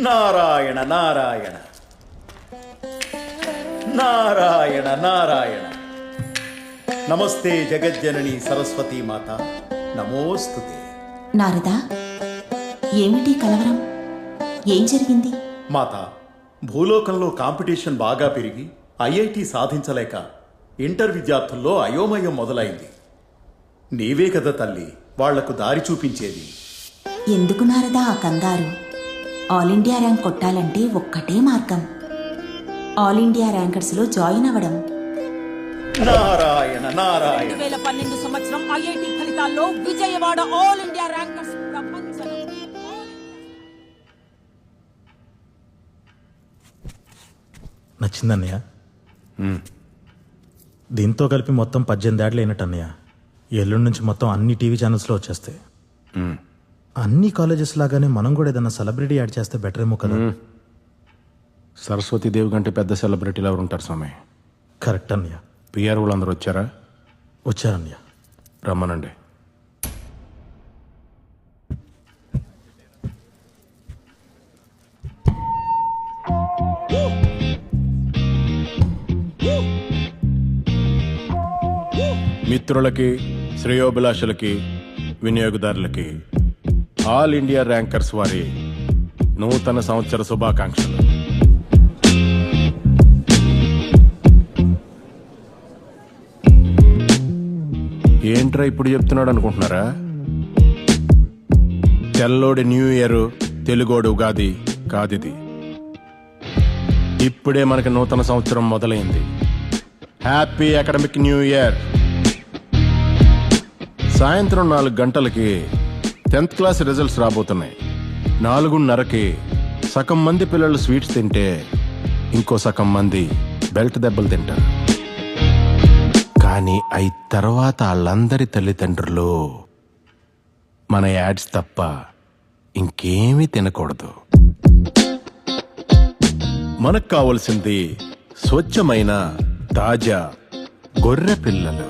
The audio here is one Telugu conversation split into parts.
నారాయణ నారాయణ నారాయణ నారాయణ. నమస్తే జగజ్జనని సరస్వతీ మాత, నమోస్తుతే. నారదా, ఏమిటి కలవరం? ఏం జరిగింది? మాత, భూలోకంలో కాంపిటీషన్ బాగా పెరిగి ఐఐటి సాధించలేక ఇంటర్ విద్యార్థుల్లో అయోమయం మొదలైంది. నీవే కదా తల్లి వాళ్లకు దారి చూపించేది. ఎందుకు నారదా ఆ కంగారు? ఆల్ ఇండియా ర్యాంక్ కొట్టాలంటే ఒక్కటే మార్గం, ఆల్ ఇండియా ర్యాంకర్స్లో జాయిన్ అవ్వడం. నారాయణ నారాయణ. 2012 సంవత్సరం ఐఐటి ఫలితాల్లో విజయవాడ ఆల్ ఇండియా ర్యాంకర్స్ ప్రపంచం. నచ్చిందన్నయ్య. దీంతో కలిపి మొత్తం 18 ఏళ్ళు అయినట్టు అన్నయ్య. ఎల్లుండి నుంచి మొత్తం అన్ని టీవీ ఛానల్స్లో వచ్చేస్తాయి. అన్ని కాలేజెస్ లాగానే మనం కూడా ఏదైనా సెలబ్రిటీ యాడ్ చేస్తే బెటర్ ఏమో కదా. సరస్వతీదేవి కంటే పెద్ద సెలబ్రిటీలు ఎవరు ఉంటారు స్వామి? కరెక్ట్ అన్నయ్య. పిఆర్ వాళ్ళందరూ వచ్చారా? వచ్చారన్నయ్య. రమ్మనండి. మిత్రులకి, శ్రేయోభిలాషులకి, వినియోగదారులకి ఆల్ ఇండియా ర్యాంకర్స్ వారి నూతన సంవత్సర శుభాకాంక్షలు. ఏంట్రా ఇప్పుడు చెప్తున్నాడు అనుకుంటున్నారా? తెల్లోడి న్యూ ఇయర్, తెలుగోడు ఉగాది కాదిది. ఇప్పుడే మనకి నూతన సంవత్సరం మొదలైంది. Happy academic new year. సాయంత్రం 4 గంటలకి 10th క్లాస్ రిజల్ట్స్ రాబోతున్నాయి. 4:30కి సగం మంది పిల్లలు స్వీట్స్ తింటే ఇంకో సగం మంది బెల్ట్ దెబ్బలు తింటారు. కానీ 5 తర్వాత వాళ్ళందరి తల్లిదండ్రులు మన యాడ్స్ తప్ప ఇంకేమీ తినకూడదు. మనకు కావలసింది స్వచ్ఛమైన తాజా గొర్రె పిల్లలు.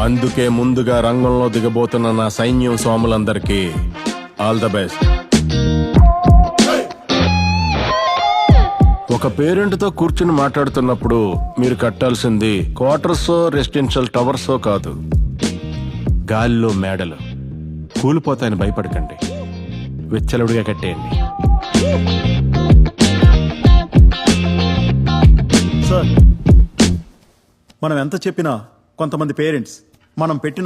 అందుకే ముందుగా రంగంలో దిగబోతున్న నా సైన్యం స్వాములందరికీ ఆల్ ద బెస్ట్. ఒక పేరెంట్తో కూర్చుని మాట్లాడుతున్నప్పుడు మీరు కట్టాల్సింది క్వార్టర్సో రెసిడెన్షియల్ టవర్సో కాదు, గాలిలో మేడలు. కూలిపోతాయని భయపడకండి, విచ్చలవిడిగా కట్టేయండి. సార్, మనం ఎంత చెప్పినా కొంతమంది పేరెంట్స్ మనం పెట్టిన